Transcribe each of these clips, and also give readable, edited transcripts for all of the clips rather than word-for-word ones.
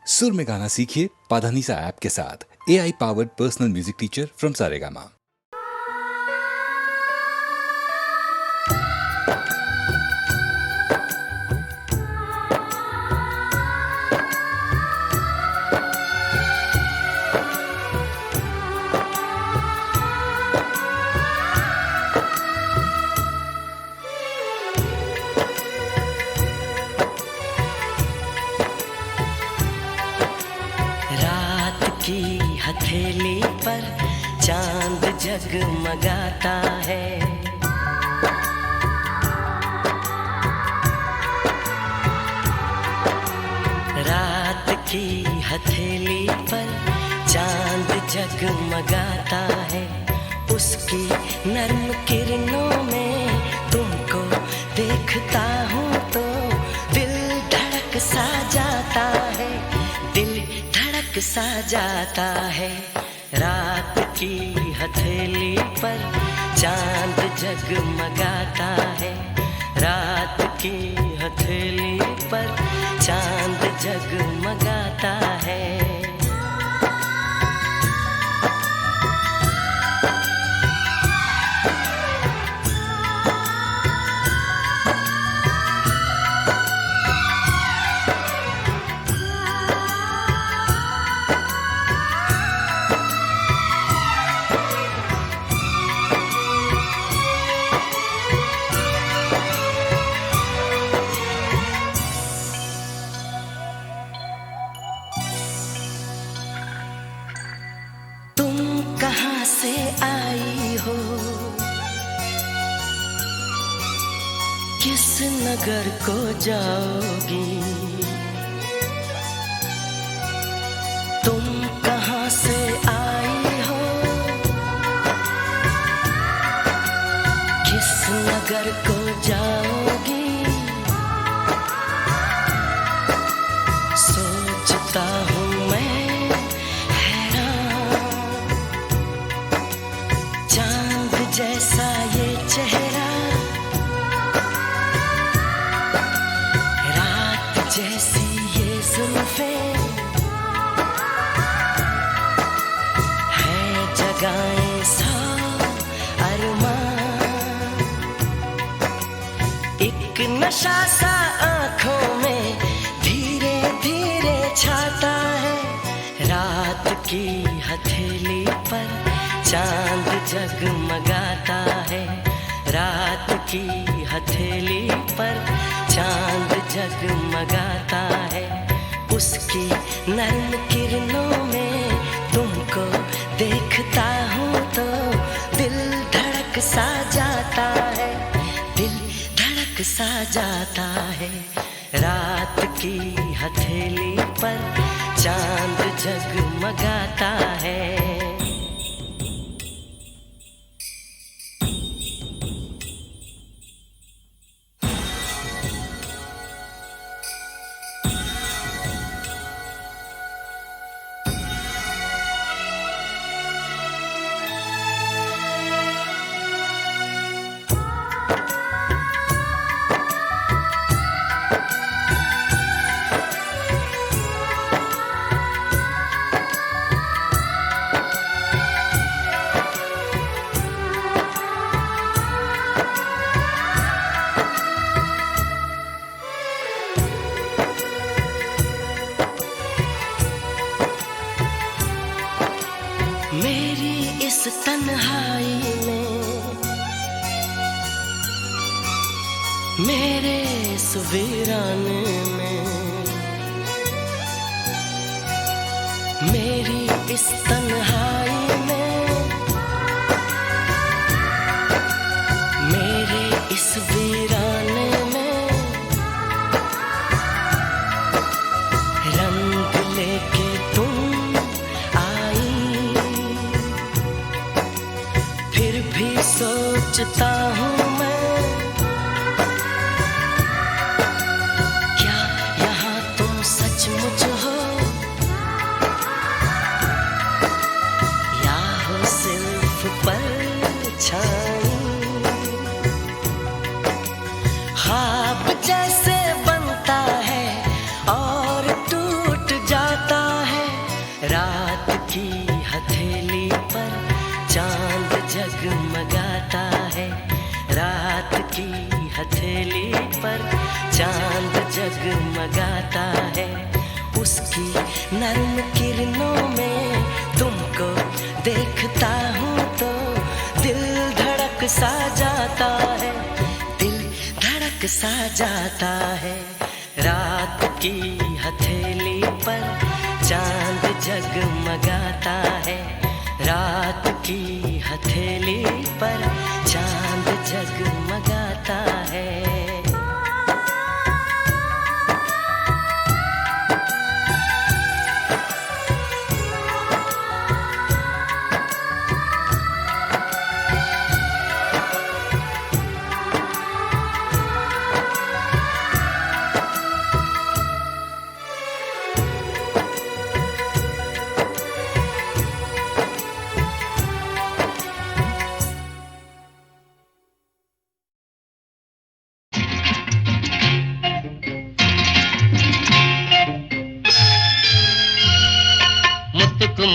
सुर में गाना सीखिए पाधानीसा ऐप के साथ। AI powered personal music teacher from Saregama. हथेली पर चांद जगमगाता है। रात की हथेली पर चांद जगमगाता है। उसकी नर्म किरणों में तुमको देखता हूँ तो दिल धड़क सा जाता है, दिल धड़क सा जाता है। रात की हथेली पर चांद जगमगाता है। रात की हथेली पर चांद जगमगाता है। कहाँ से आई हो, किस नगर को जाओगी? तुम कहाँ से आई हो, किस नगर को जाओगी? सोचता हूँ मैं जैसा ये चेहरा, रात जैसी ये जुल्फें, है जगाएं सौ अरमान। एक नशा सा आँखों में धीरे धीरे छाता है। रात की हथेली पर चांद जगमगाता है। रात की हथेली पर चांद जगमगाता है। उसकी नर्म किरणों में तुमको देखता हूँ तो दिल धड़क सा जाता है, दिल धड़क सा जाता है। रात की हथेली पर चांद जगमगाता है। मेरी इस तन्हाई में, मेरे इस वीराने में, मेरी इस तन्हाई में, मेरे इस वीराने में रंग लेके तुम सोचता हूँ मैं, क्या यहाँ तुम सचमुच हो या हो सिर्फ परछाई? ख्वाब जैसे बनता है और टूट जाता रात की हथेली पर चांद जगमगाता है, रात की हथेली पर चांद जगमगाता है। उसकी नर्म किरणों में तुमको देखता हूँ तो दिल धड़क सा जाता है, दिल धड़क सा जाता है। रात की हथेली पर चांद जगमगाता है, रात की हथेली पर चांद जगमगाता है।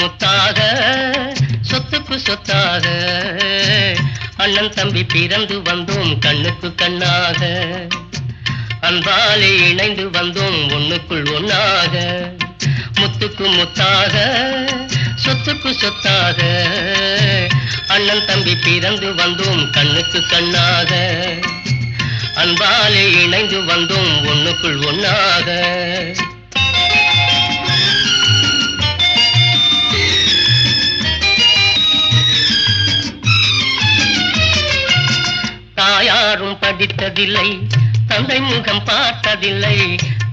முத்தாக சொத்துக்கு சொத்தாக அண்ணன் தம்பி பிறந்து வந்தோம் கண்ணுக்கு கண்ணாக, அன்பாலே இணைந்து வந்தோம் ஒண்ணுக்குள் ஒன்னாக. முத்துக்கு முத்தாக சொத்துக்கு சொத்தாக அண்ணன் தம்பி பிறந்து வந்தோம் கண்ணுக்கு கண்ணாக, அன்பாலே இணைந்து வந்தோம் ஒண்ணுக்குள் ஒன்னாக. தாயாரும் படித்ததில்லை, தந்தை முகம் பார்த்ததில்லை,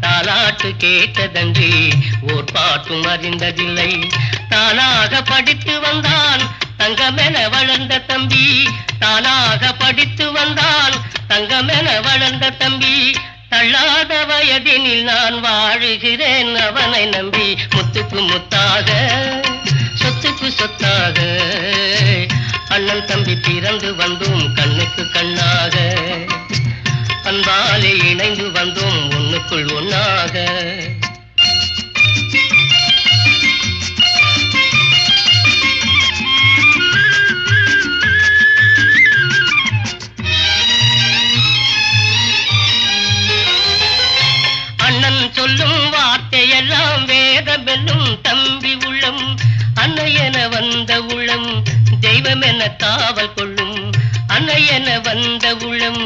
தாலாட்டு கேட்டதன்றி ஓர் பாட்டும் அறிந்ததில்லை. தானாக படித்து வந்தான் தங்கமென வளர்ந்த தம்பி, தானாக படித்து வந்தான் தங்கமென வளர்ந்த தம்பி. தள்ளாத வயதினில் நான் வாழுகிறேன் அவனை நம்பி. முத்துக்கு முத்தாக சொத்துக்கு சொத்தாக அண்ணன் தம்பி பிறந்து வந்தோம் கண்ணுக்கு கண்ணாக, அன்பாலே இணைந்து வந்தோம் ஒண்ணுக்குள் ஒன்னாக. அண்ணன் சொல்லும் வார்த்தையெல்லாம் வேதமெல்லும் தம்பி உள்ளம், அன்னையென வந்த உள்ளம் தெய்வம் என காவல் கொள்ளும், அன்னையென வந்த உள்ளம்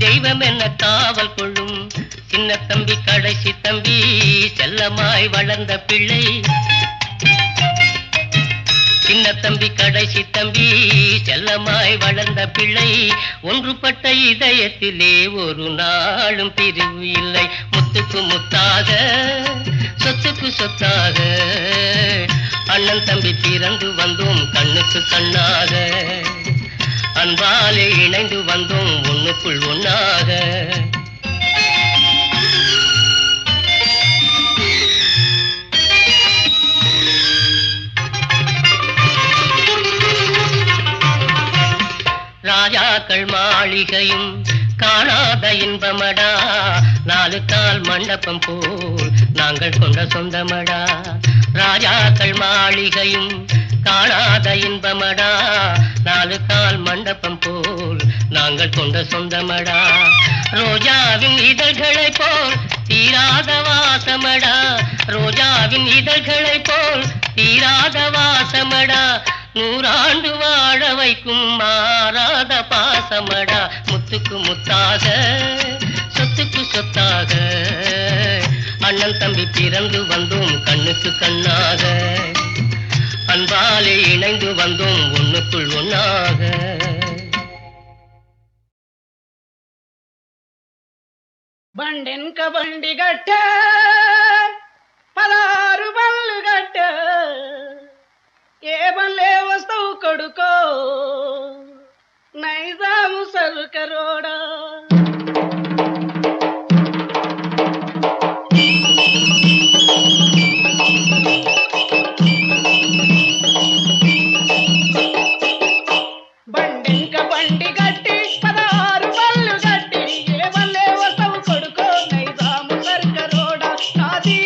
தெய்வம் என காவல் கொள்ளும். சின்ன தம்பி கடைசி தம்பி செல்லமாய் வளர்ந்த பிள்ளை, சின்ன தம்பி கடைசி தம்பி செல்லமாய் வளர்ந்த பிள்ளை. ஒன்றுபட்ட இதயத்திலே ஒரு நாளும் பிரிவு இல்லை. முத்துக்கு முத்தாக சொத்துக்கு சொத்தாக அண்ணன் தம்பி பிறந்து வந்தோம் கண்ணுக்கு கண்ணாக, அன்பாலே இணைந்து வந்தோம் ஒண்ணுக்குள் ஒன்னாக. ராஜாக்கள் மாளிகையும் காணாத இன்பமடா, நாலு கால் மண்டபம் போல் நாங்கள் கொண்ட சொந்தமடா. ராஜாக்கள் மாளிகையும் காணாத இன்பமடா, நாலு கால் மண்டபம் போல் நாங்கள் கொண்ட சொந்தமடா. ரோஜாவின் இதழ்களை போல் தீராத வாசமடா, ரோஜாவின் இதழ்களை போல் தீராத வாசமடா. நூறாண்டு வாழ வைக்கும் மாறாத பாசமடா. முத்துக்கு முத்தாக சொத்துக்கு சொத்தாக அண்ணன் தம்பி பிறந்து வந்தோம் கண்ணுக்கு கண்ணாக, அன்பாலே இணைந்து வந்தோம் ஒண்ணுக்குள் ஒன்னாக. బండెనక బండి గట్ట పదారు బళ్ళు గట్ట ఏ బల్లే వస్తావు కొడుకో నైజాము సరుకరోడా. బండెనక బండి గట్టి పదారు బళ్ళు గట్టి ఏ బల్లే వస్తావు కొడుకో నైజాము సరుకరోడా. నాది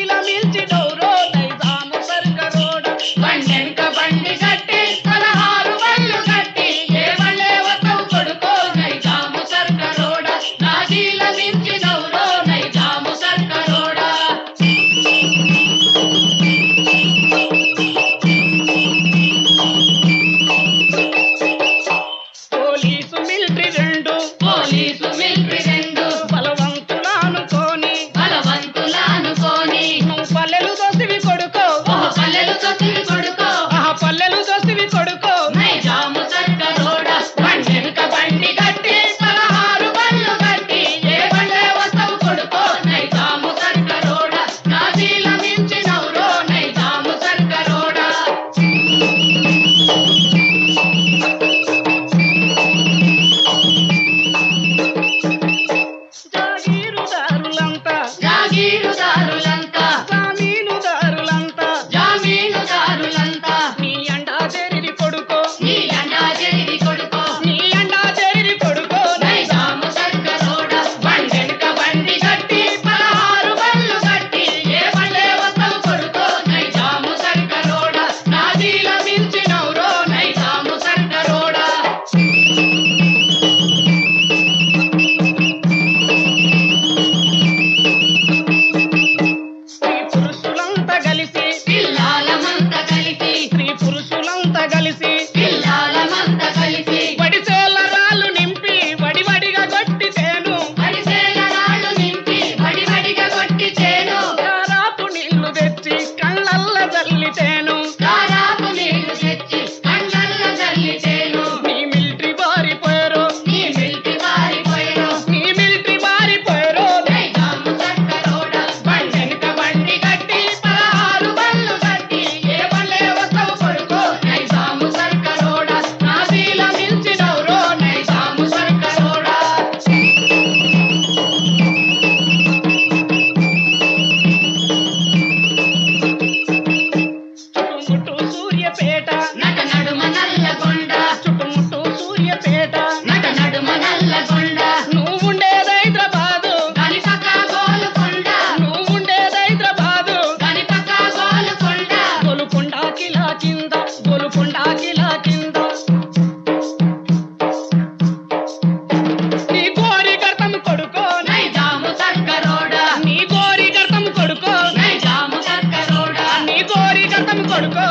కొడుకో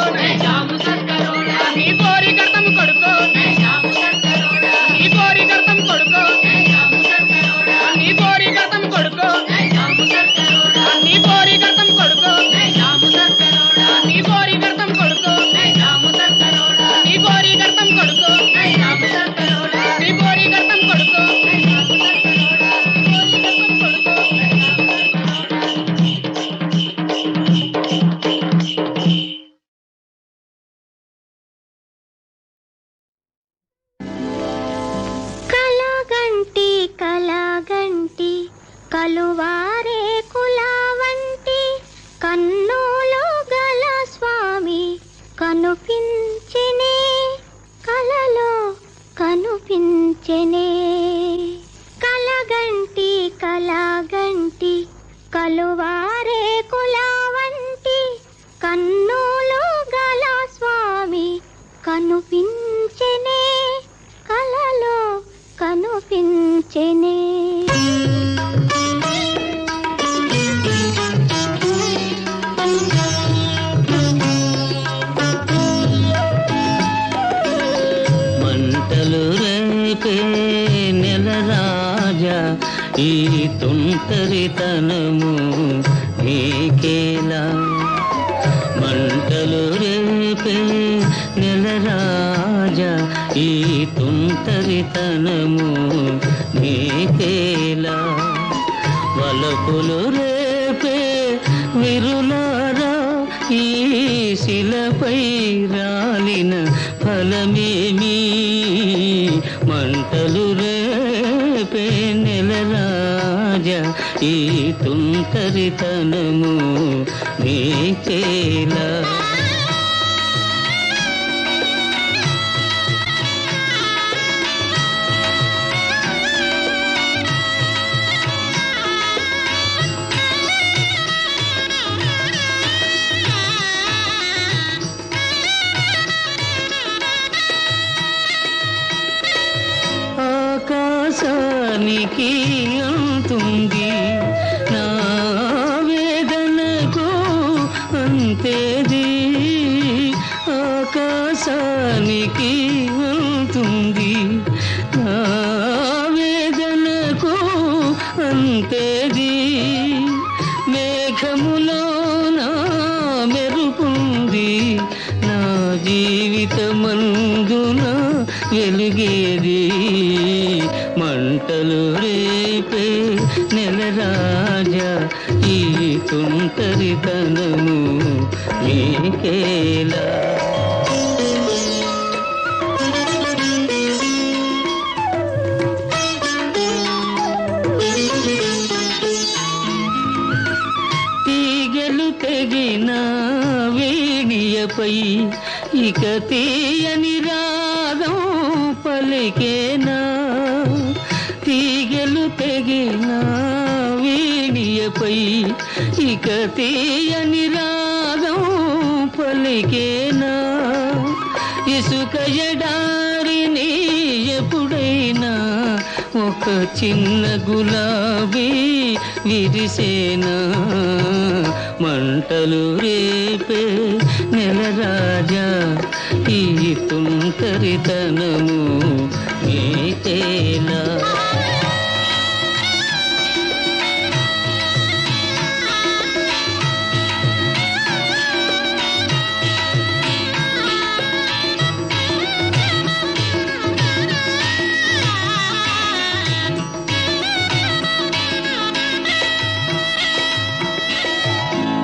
నీ కోరి గర్తం కొడుకో నీ కోరి గర్తం కొడుకో నీ కోరి గర్తం కొడుకో నీ కోరి గర్తం కొడుకో నీ కోరి గర్తం కొడుకో నీ కోరి గర్తం కొడుకో నీ కోరి గర్తం కొడుకో కలగంటి కలగంటి కలువారే కులావంటి కన్నులో గల స్వామి కనుపించెనే కలలో కనుపించెనే కలగంటి కలగంటి కలువారే కులావంటి కన్నులో గల స్వామి కనుపించెనే కలలో కనుపించెనే మంటలు రేపే నెల రాజా ఈ తుంటరితనము నీకేలా మంటలు రేపే నెల రాజా ఈ తుంటరితనము నీకేలా వలపులు రేపే విరులారా ఈ శిలపై రాలిన ఫలమేమి మంటలు రేపే నెల రాజా ఈ తుంటరితనము నీకేలా ఆకాశానికి అంతుంది నా వేదనకు అంతేది ఆకాశానికి అంతుంది నా వేదనకు అంతేది మేఘములో నా మెరుపుంది నా జీవితమందున వెలుగేది మంటలు రేపే నెల రాజా ఈ తుంటరితనము నీకేలా తీగలు తెగిన వేణియపై ఇక తీయని రాగం పలికేనా తీగలు తెగిన వీణియపై ఇక తీయని రాగం పలికేనా ఇసుక ఎడారిని ఎప్పుడైనా ఒక చిన్న గులాబీ విరిసేనా మంటలు రేపే నెల రాజా ఈ తుంటరితనము నీకేలా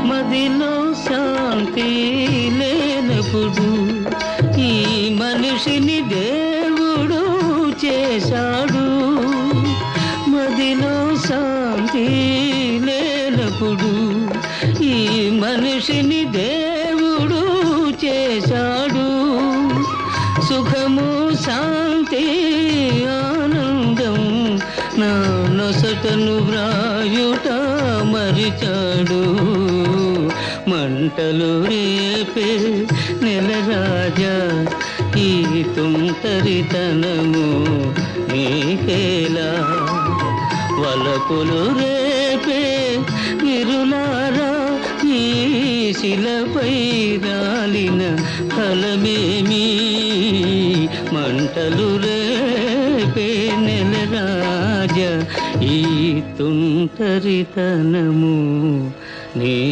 మదిలో శాంతి లేనప్పుడు ఈ మనిషిని దేవుడు చేశాడు మదిలో శాంతి లేనప్పుడు ఈ మనిషిని దేవుడు చేశాడు సుఖము శాంతి ఆనందం నా నొసటను వ్రాయుట మరిచాడు మంటలు రేపే నెల రాజా ఈ తుంటరితనము నీకేలా వలపులు రేపే విరులారా ఈ శిలపై రాలిన ఫలమేమి మంటలు రేపే నెల రాజా ఈ తుంటరితనము నీకేలా.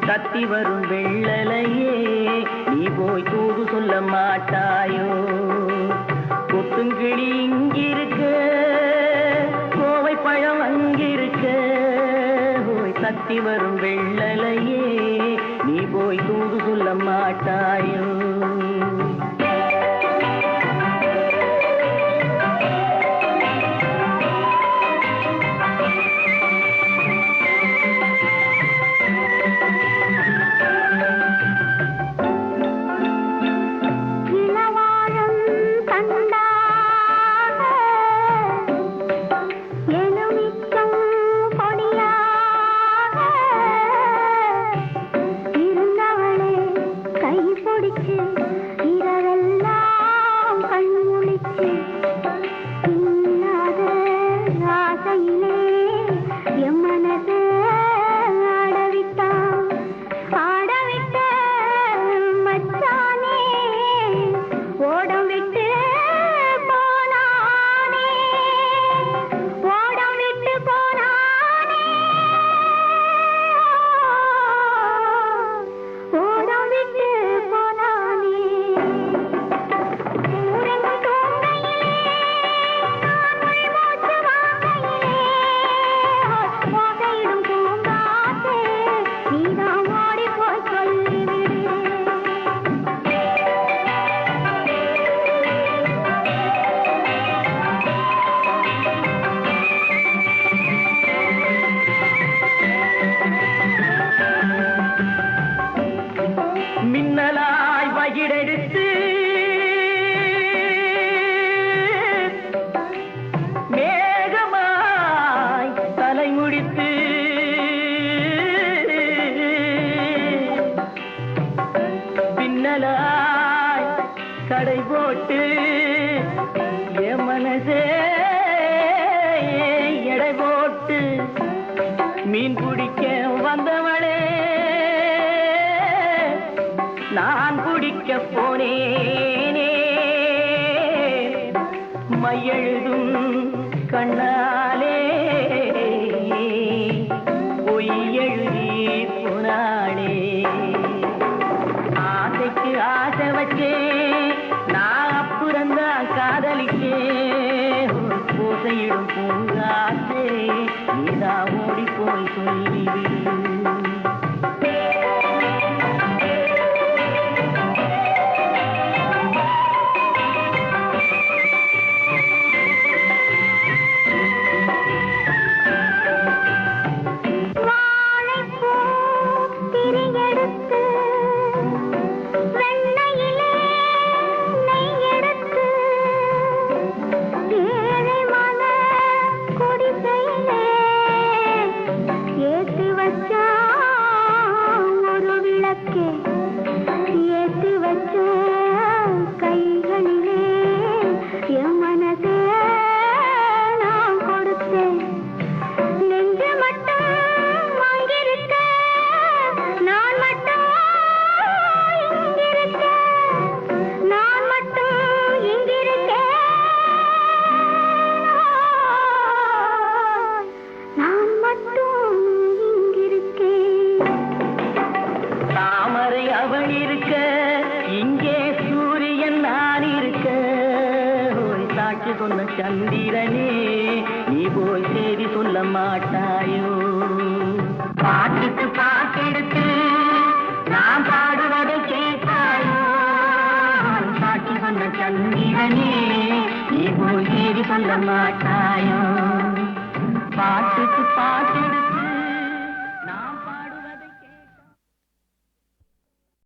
கத்தி வரும் வெள்ளலையே நீ போய் தூது சொல்ல மாட்டாயோ. கொத்துங்கிளி இங்கிருக்க கோவை பழம் அங்கிருக்க போய் கத்தி வரும் வெள்ளலையே நீ போய் தூது சொல்ல மாட்டாயோ. இளவாழ போட்டு என் மனசே எடை போட்டு மீன் பிடிக்க வந்தவளே நான் பிடிக்க போனேனே மையெழுதும் கண்ணாலே பொய் எழுதி போனாளே ஆசைக்கு ஆசை வச்சே நான் அப்புறந்தான் காதலிக்கே பூசையிடும் பூங்காசே நீதான் ஓடி போய் சொல்லிவிடு சொன்ன சந்திரனே நீ போய் செய்தி சொல்ல மாட்டாயோ பாட்டுக்கு பாட்டெடுத்து நான் பாடுவதை கேட்டாயோ சாட்சி சொன்ன சந்திரனே நீ போய் செய்தி சொல்ல மாட்டாயோ பாட்டுக்கு பாட்டெடுத்து